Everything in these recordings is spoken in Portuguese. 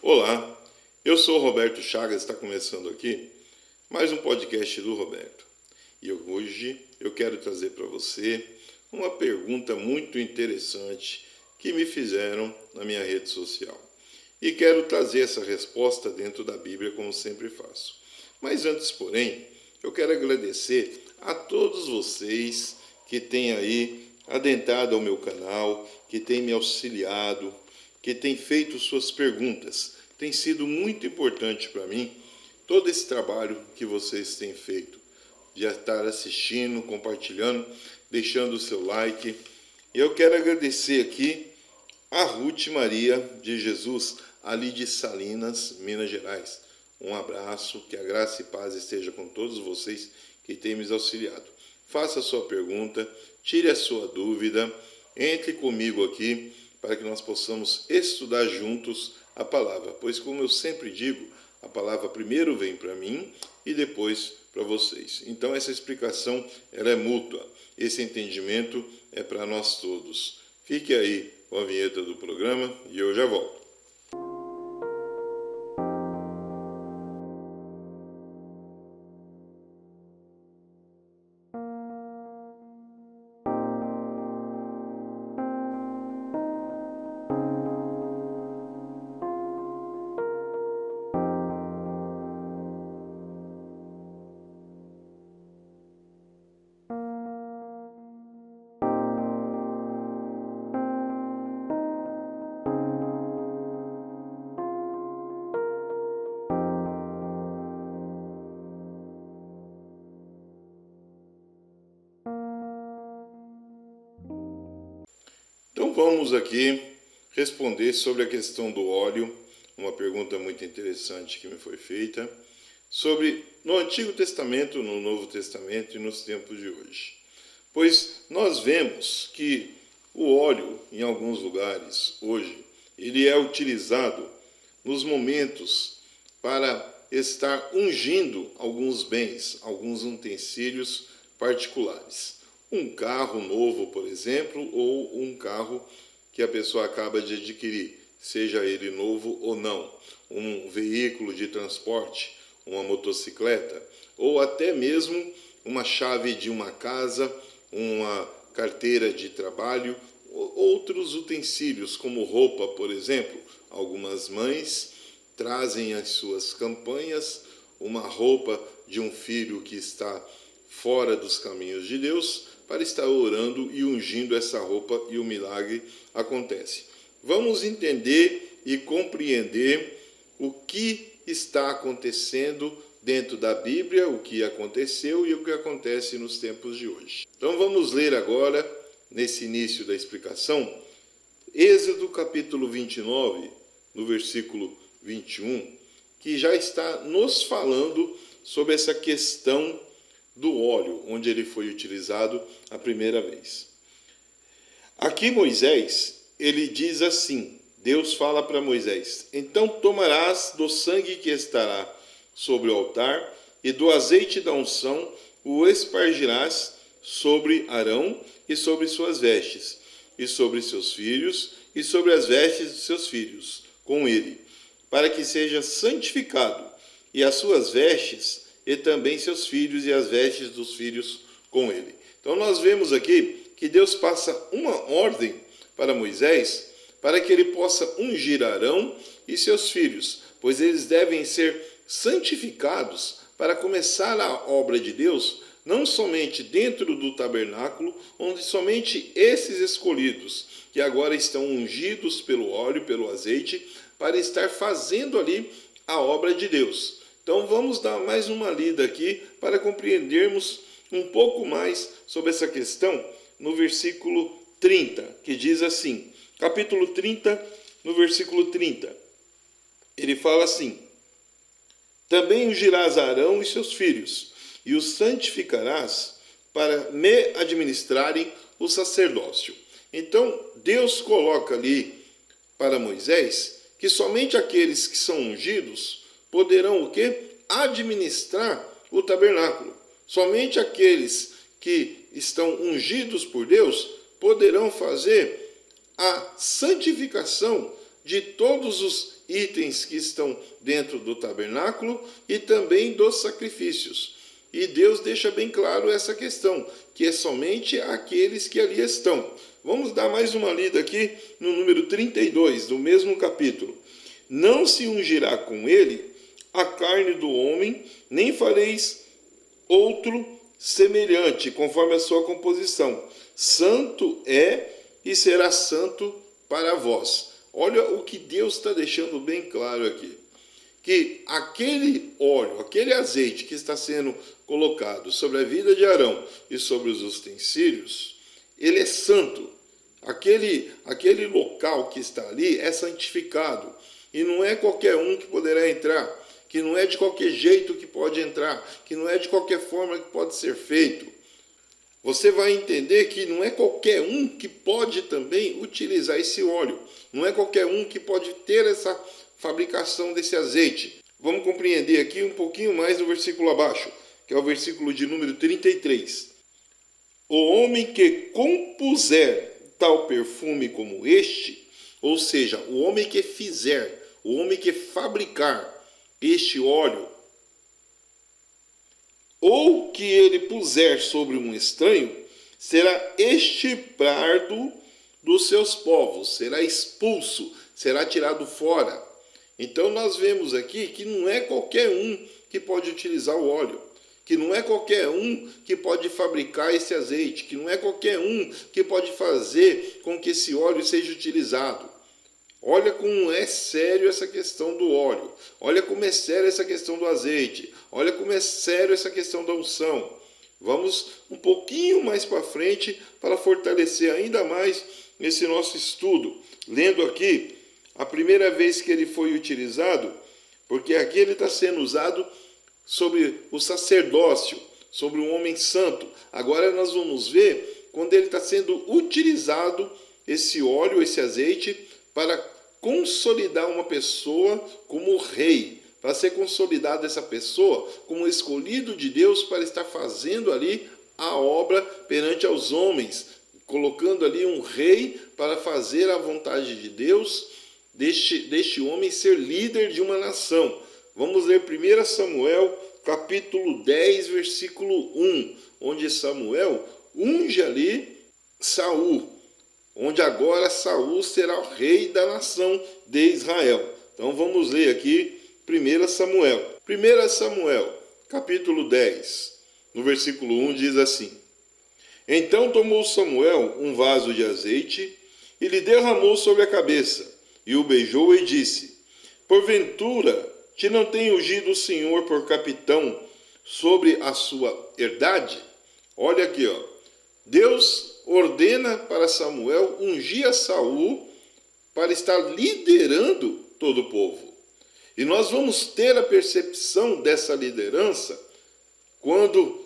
Olá, eu sou o Roberto Chagas, está começando aqui mais um podcast do Roberto. E hoje eu quero trazer para você uma pergunta muito interessante que me fizeram na minha rede social. E quero trazer essa resposta dentro da Bíblia, como sempre faço. Mas antes, porém, eu quero agradecer a todos vocês que têm aí adentrado ao meu canal, que têm me auxiliado, que têm feito suas perguntas. Tem sido muito importante para mim todo esse trabalho que vocês têm feito, de estar assistindo, compartilhando, deixando o seu like. E eu quero agradecer aqui a Ruth Maria de Jesus, ali de Salinas, Minas Gerais. Um abraço, que a graça e paz esteja com todos vocês que têm me auxiliado. Faça a sua pergunta, tire a sua dúvida, entre comigo aqui para que nós possamos estudar juntos a palavra. Pois, como eu sempre digo, a palavra primeiro vem para mim e depois para vocês. Então, essa explicação ela é mútua. Esse entendimento é para nós todos. Fique aí com a vinheta do programa e eu já volto. Então vamos aqui responder sobre a questão do óleo, uma pergunta muito interessante que me foi feita, sobre no Antigo Testamento, no Novo Testamento e nos tempos de hoje. Pois nós vemos que o óleo, em alguns lugares, hoje, ele é utilizado nos momentos para estar ungindo alguns bens, alguns utensílios particulares. Um carro novo, por exemplo, ou um carro que a pessoa acaba de adquirir, seja ele novo ou não, um veículo de transporte, uma motocicleta, ou até mesmo uma chave de uma casa, uma carteira de trabalho, outros utensílios, como roupa, por exemplo. Algumas mães trazem às suas campanhas uma roupa de um filho que está fora dos caminhos de Deus, para estar orando e ungindo essa roupa, e o milagre acontece. Vamos entender e compreender o que está acontecendo dentro da Bíblia, o que aconteceu e o que acontece nos tempos de hoje. Então vamos ler agora, nesse início da explicação, Êxodo capítulo 29, no versículo 21, que já está nos falando sobre essa questão do óleo, onde ele foi utilizado a primeira vez. Aqui Moisés, ele diz assim, Deus fala para Moisés, então tomarás do sangue que estará sobre o altar e do azeite da unção o espargirás sobre Arão e sobre suas vestes, e sobre seus filhos e sobre as vestes de seus filhos, com ele, para que seja santificado, e as suas vestes e também seus filhos e as vestes dos filhos com ele. Então nós vemos aqui que Deus passa uma ordem para Moisés para que ele possa ungir Arão e seus filhos, pois eles devem ser santificados para começar a obra de Deus, não somente dentro do tabernáculo, onde somente esses escolhidos, que agora estão ungidos pelo óleo, pelo azeite, para estar fazendo ali a obra de Deus. Então vamos dar mais uma lida aqui para compreendermos um pouco mais sobre essa questão no versículo 30, que diz assim, capítulo 30, no versículo 30. Ele fala assim, também ungirás Arão e seus filhos, e os santificarás para me administrarem o sacerdócio. Então Deus coloca ali para Moisés que somente aqueles que são ungidos poderão o quê? Administrar o tabernáculo. Somente aqueles que estão ungidos por Deus poderão fazer a santificação de todos os itens que estão dentro do tabernáculo e também dos sacrifícios. E Deus deixa bem claro essa questão, que é somente aqueles que ali estão. Vamos dar mais uma lida aqui no número 32, do mesmo capítulo. Não se ungirá com ele a carne do homem, nem fareis outro semelhante, conforme a sua composição. Santo é e será santo para vós. Olha o que Deus está deixando bem claro aqui. Que aquele óleo, aquele azeite que está sendo colocado sobre a vida de Arão e sobre os utensílios, ele é santo. Aquele local que está ali é santificado. E não é qualquer um que poderá entrar, que não é de qualquer jeito que pode entrar, que não é de qualquer forma que pode ser feito. Você vai entender que não é qualquer um que pode também utilizar esse óleo. Não é qualquer um que pode ter essa fabricação desse azeite. Vamos compreender aqui um pouquinho mais no versículo abaixo, que é o versículo de número 33. O homem que compuser tal perfume como este, ou seja, o homem que fizer, o homem que fabricar este óleo, ou que ele puser sobre um estranho, será extirpado dos seus povos, será expulso, será tirado fora. Então nós vemos aqui que não é qualquer um que pode utilizar o óleo, que não é qualquer um que pode fabricar esse azeite, que não é qualquer um que pode fazer com que esse óleo seja utilizado. Olha como é sério essa questão do óleo. Olha como é sério essa questão do azeite. Olha como é sério essa questão da unção. Vamos um pouquinho mais para frente para fortalecer ainda mais esse nosso estudo. Lendo aqui, a primeira vez que ele foi utilizado, porque aqui ele está sendo usado sobre o sacerdócio, sobre um homem santo. Agora nós vamos ver quando ele está sendo utilizado, esse óleo, esse azeite, para consolidar uma pessoa como rei, para ser consolidada essa pessoa como escolhido de Deus para estar fazendo ali a obra perante aos homens, colocando ali um rei para fazer a vontade de Deus, deste homem ser líder de uma nação. Vamos ler 1 Samuel, capítulo 10, versículo 1, onde Samuel unge ali Saul, onde agora Saul será o rei da nação de Israel. Então vamos ler aqui 1 Samuel. 1 Samuel, capítulo 10, no versículo 1 diz assim: Então tomou Samuel um vaso de azeite e lhe derramou sobre a cabeça, e o beijou e disse: Porventura te não tem ungido o Senhor por capitão sobre a sua herdade? Olha aqui, ó. Deus ordena para Samuel ungir a Saul para estar liderando todo o povo. E nós vamos ter a percepção dessa liderança quando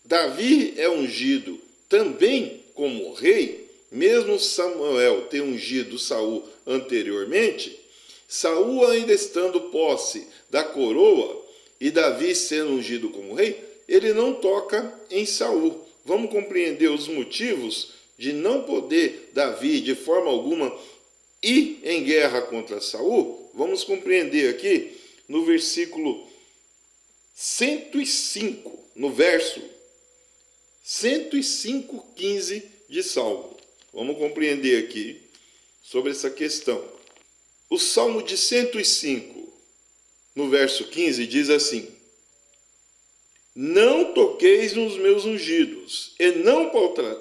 Davi é ungido também como rei, mesmo Samuel ter ungido Saul anteriormente, Saul ainda estando posse da coroa e Davi sendo ungido como rei, ele não toca em Saul. Vamos compreender os motivos de não poder Davi, de forma alguma, ir em guerra contra Saul? Vamos compreender aqui no versículo 105, no verso 105:15 de Salmo. Vamos compreender aqui sobre essa questão. O Salmo de 105, no verso 15, diz assim: Não toqueis nos meus ungidos, e não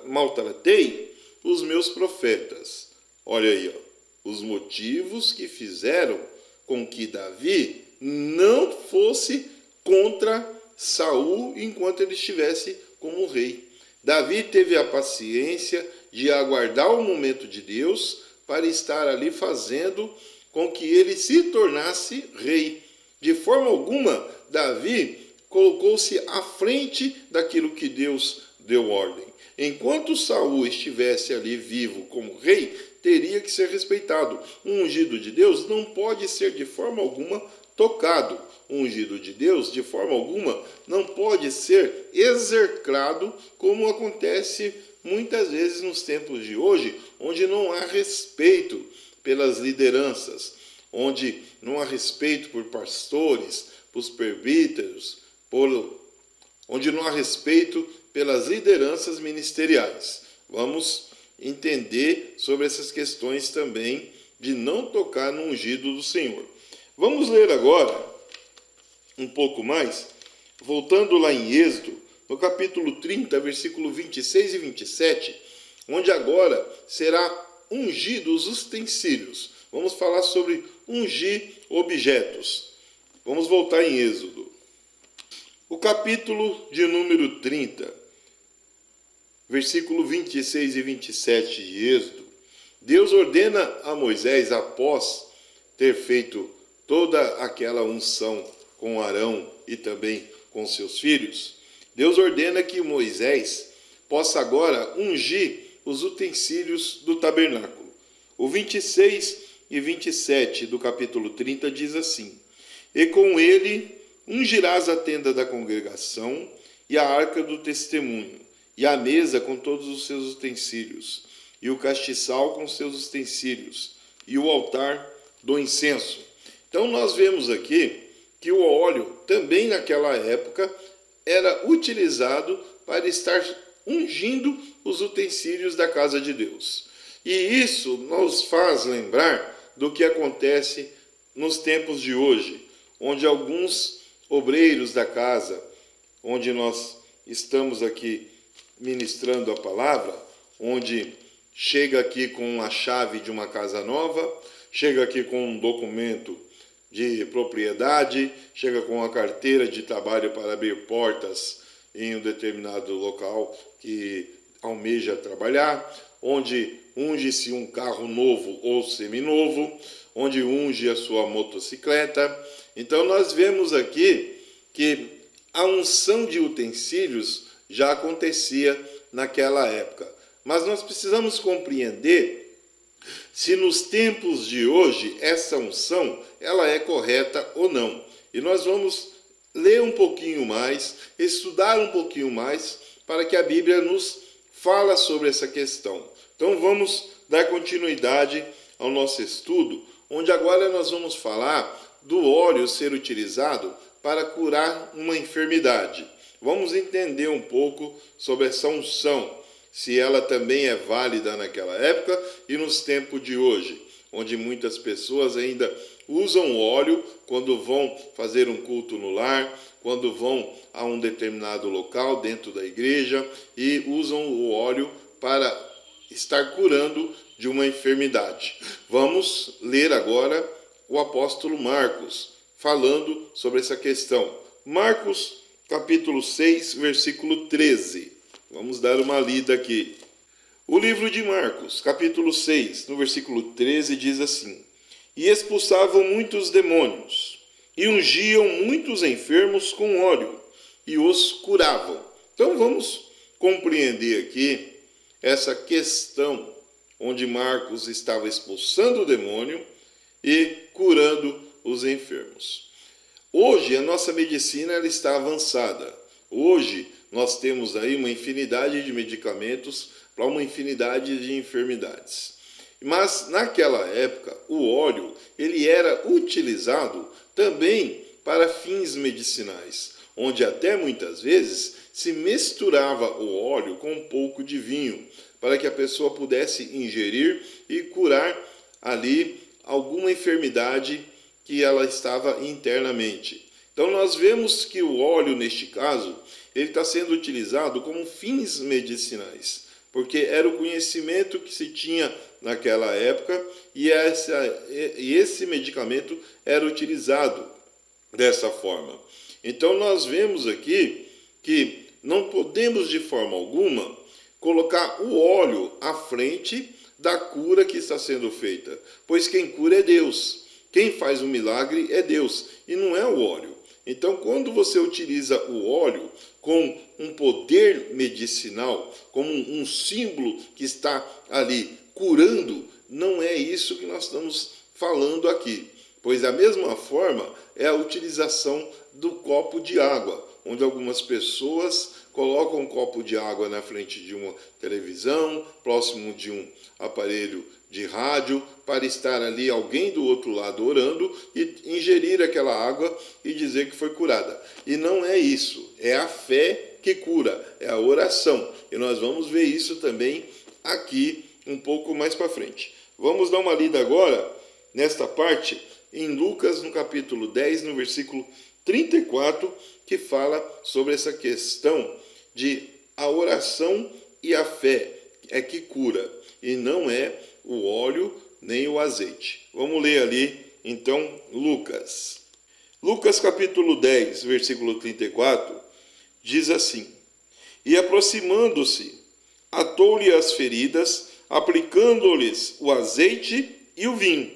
maltratei os meus profetas. Olha aí, ó, os motivos que fizeram com que Davi não fosse contra Saul enquanto ele estivesse como rei. Davi teve a paciência de aguardar o momento de Deus para estar ali fazendo com que ele se tornasse rei. De forma alguma, Davi colocou-se à frente daquilo que Deus deu ordem. Enquanto Saul estivesse ali vivo como rei, teria que ser respeitado. Um ungido de Deus não pode ser de forma alguma tocado. Um ungido de Deus, de forma alguma, não pode ser execrado, como acontece muitas vezes nos tempos de hoje, onde não há respeito pelas lideranças, onde não há respeito por pastores, por presbíteros, onde não há respeito pelas lideranças ministeriais. Vamos entender sobre essas questões também de não tocar no ungido do Senhor. Vamos ler agora um pouco mais, voltando lá em Êxodo, no capítulo 30, versículo 26 e 27, onde agora será ungido os utensílios. Vamos falar sobre ungir objetos. Vamos voltar em Êxodo. O capítulo de número 30, versículo 26 e 27 de Êxodo, Deus ordena a Moisés, após ter feito toda aquela unção com Arão e também com seus filhos, Deus ordena que Moisés possa agora ungir os utensílios do tabernáculo. O 26 e 27 do capítulo 30 diz assim: E com ele ungirás a tenda da congregação e a arca do testemunho, e a mesa com todos os seus utensílios, e o castiçal com seus utensílios, e o altar do incenso. Então nós vemos aqui que o óleo também naquela época era utilizado para estar ungindo os utensílios da casa de Deus. E isso nos faz lembrar do que acontece nos tempos de hoje, onde alguns obreiros da casa, onde nós estamos aqui ministrando a palavra, onde chega aqui com a chave de uma casa nova, chega aqui com um documento de propriedade, chega com a carteira de trabalho para abrir portas em um determinado local que almeja trabalhar, onde unge-se um carro novo ou seminovo, onde unge a sua motocicleta. Então nós vemos aqui que a unção de utensílios já acontecia naquela época. Mas nós precisamos compreender se nos tempos de hoje essa unção ela é correta ou não. E nós vamos ler um pouquinho mais, estudar um pouquinho mais, para que a Bíblia nos fala sobre essa questão. Então vamos dar continuidade ao nosso estudo, onde agora nós vamos falar do óleo ser utilizado para curar uma enfermidade. Vamos entender um pouco sobre essa unção, se ela também é válida naquela época e nos tempos de hoje, onde muitas pessoas ainda usam óleo quando vão fazer um culto no lar, quando vão a um determinado local dentro da igreja e usam o óleo para estar curando de uma enfermidade. Vamos ler agora o apóstolo Marcos, falando sobre essa questão. Marcos, capítulo 6, versículo 13. Vamos dar uma lida aqui. O livro de Marcos, capítulo 6, no versículo 13, diz assim: E expulsavam muitos demônios, e ungiam muitos enfermos com óleo, e os curavam. Então vamos compreender aqui essa questão onde Marcos estava expulsando o demônio e curando os enfermos. Hoje a nossa medicina ela está avançada. Hoje nós temos aí uma infinidade de medicamentos para uma infinidade de enfermidades. Mas naquela época o óleo ele era utilizado também para fins medicinais, onde até muitas vezes se misturava o óleo com um pouco de vinho, para que a pessoa pudesse ingerir e curar ali alguma enfermidade que ela estava internamente. Então nós vemos que o óleo, neste caso, ele está sendo utilizado como fins medicinais, porque era o conhecimento que se tinha naquela época e esse medicamento era utilizado dessa forma. Então nós vemos aqui que não podemos de forma alguma colocar o óleo à frente da cura que está sendo feita, pois quem cura é Deus, quem faz o milagre é Deus e não é o óleo. Então, quando você utiliza o óleo com um poder medicinal, como um símbolo que está ali curando, não é isso que nós estamos falando aqui. Pois da mesma forma é a utilização do copo de água. onde algumas pessoas colocam um copo de água na frente de uma televisão, próximo de um aparelho de rádio, para estar ali alguém do outro lado orando e ingerir aquela água e dizer que foi curada. E não é isso, é a fé que cura, é a oração. E nós vamos ver isso também aqui um pouco mais para frente. Vamos dar uma lida agora, nesta parte, em Lucas, no capítulo 10, no versículo 34, que fala sobre essa questão de a oração e a fé é que cura, e não é o óleo nem o azeite. Vamos ler ali, então, Lucas. Lucas capítulo 10, versículo 34, diz assim: E aproximando-se, atou-lhe as feridas, aplicando-lhes o azeite e o vinho,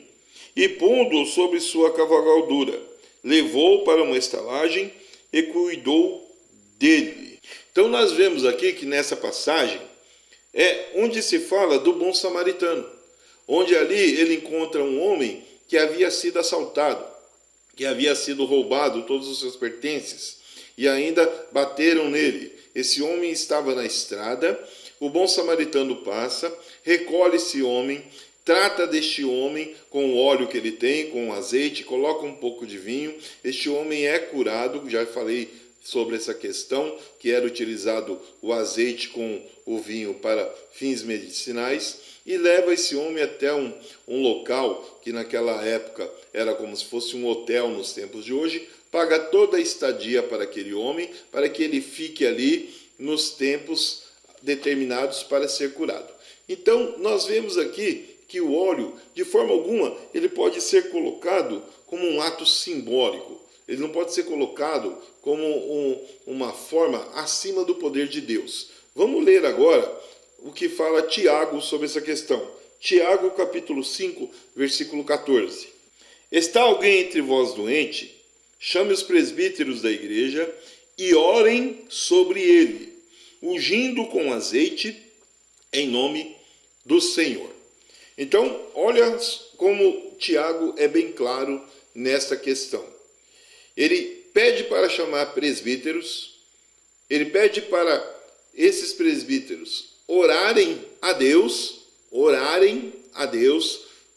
e pondo-o sobre sua cavalgadura, levou-o para uma estalagem e cuidou dele. Então nós vemos aqui que nessa passagem é onde se fala do bom samaritano, onde ali ele encontra um homem que havia sido assaltado, que havia sido roubado todos os seus pertences, e ainda bateram nele. Esse homem estava na estrada, o bom samaritano passa, recolhe esse homem, trata deste homem com o óleo que ele tem, com o azeite, coloca um pouco de vinho. Este homem é curado, já falei sobre essa questão, que era utilizado o azeite com o vinho para fins medicinais, e leva esse homem até um local que naquela época era como se fosse um hotel nos tempos de hoje, paga toda a estadia para aquele homem, para que ele fique ali nos tempos determinados para ser curado. Então, nós vemos aqui que o óleo, de forma alguma, ele pode ser colocado como um ato simbólico. Ele não pode ser colocado como uma forma acima do poder de Deus. Vamos ler agora o que fala Tiago sobre essa questão. Tiago, capítulo 5, versículo 14. Está alguém entre vós doente? Chame os presbíteros da igreja e orem sobre ele, ungindo com azeite em nome do Senhor. Então, olha como Tiago é bem claro nesta questão. Ele pede para chamar presbíteros, ele pede para esses presbíteros orarem a Deus,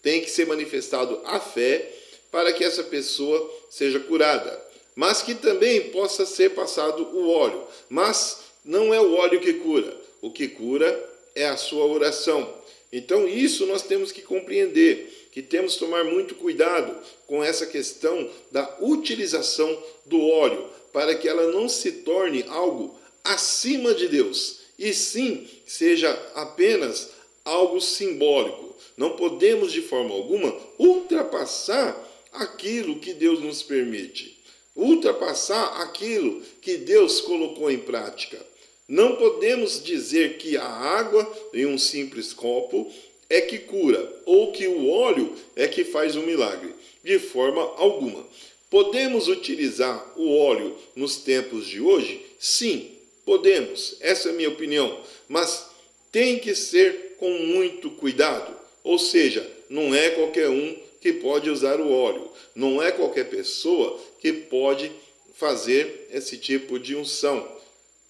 tem que ser manifestado a fé para que essa pessoa seja curada, mas que também possa ser passado o óleo. Mas não é o óleo que cura, o que cura é a sua oração. Então isso nós temos que compreender, que temos que tomar muito cuidado com essa questão da utilização do óleo, para que ela não se torne algo acima de Deus, e sim seja apenas algo simbólico. Não podemos de forma alguma ultrapassar aquilo que Deus nos permite, ultrapassar aquilo que Deus colocou em prática. Não podemos dizer que a água em um simples copo é que cura, ou que o óleo é que faz um milagre. De forma alguma. Podemos utilizar o óleo nos tempos de hoje? Sim, podemos. Essa é a minha opinião. Mas tem que ser com muito cuidado. Ou seja, não é qualquer um que pode usar o óleo. Não é qualquer pessoa que pode fazer esse tipo de unção.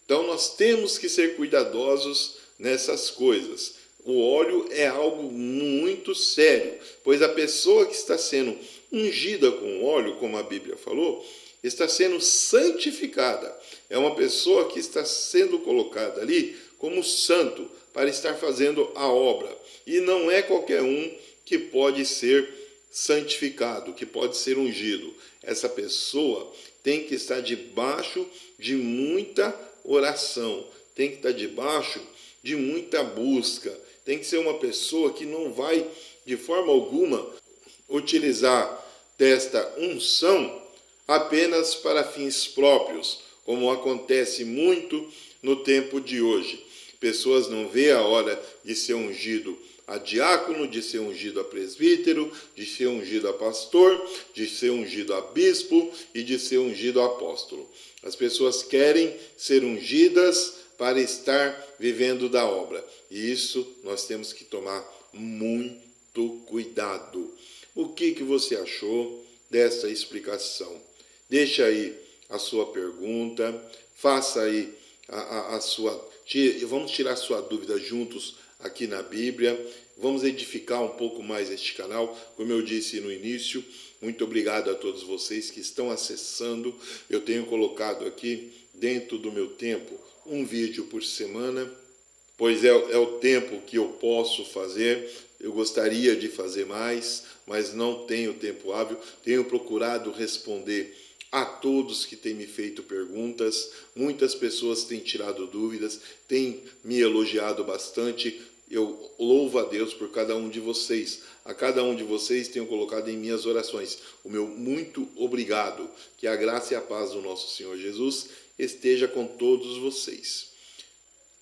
Então nós temos que ser cuidadosos nessas coisas. O óleo é algo muito sério, pois a pessoa que está sendo ungida com óleo, como a Bíblia falou, está sendo santificada. É uma pessoa que está sendo colocada ali como santo para estar fazendo a obra. E não é qualquer um que pode ser santificado, que pode ser ungido. Essa pessoa tem que estar debaixo de muita oração, tem que estar debaixo de muita busca, tem que ser uma pessoa que não vai de forma alguma utilizar desta unção apenas para fins próprios, como acontece muito no tempo de hoje. Pessoas não vê a hora de ser ungido a diácono, de ser ungido a presbítero, de ser ungido a pastor, de ser ungido a bispo e de ser ungido a apóstolo. As pessoas querem ser ungidas para estar vivendo da obra. E isso nós temos que tomar muito cuidado. O que você achou dessa explicação? Deixa aí a sua pergunta, faça aí a sua... Vamos tirar a sua dúvida juntos aqui na Bíblia, vamos edificar um pouco mais este canal, como eu disse no início. Muito obrigado a todos vocês que estão acessando. Eu tenho colocado aqui, dentro do meu tempo, um vídeo por semana, pois é o tempo que eu posso fazer. Eu gostaria de fazer mais, mas não tenho tempo hábil. Tenho procurado responder a todos que têm me feito perguntas. Muitas pessoas têm tirado dúvidas, têm me elogiado bastante. Eu louvo a Deus por cada um de vocês. A cada um de vocês tenho colocado em minhas orações o meu muito obrigado. Que a graça e a paz do nosso Senhor Jesus esteja com todos vocês.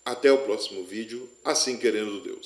Até o próximo vídeo, assim querendo Deus.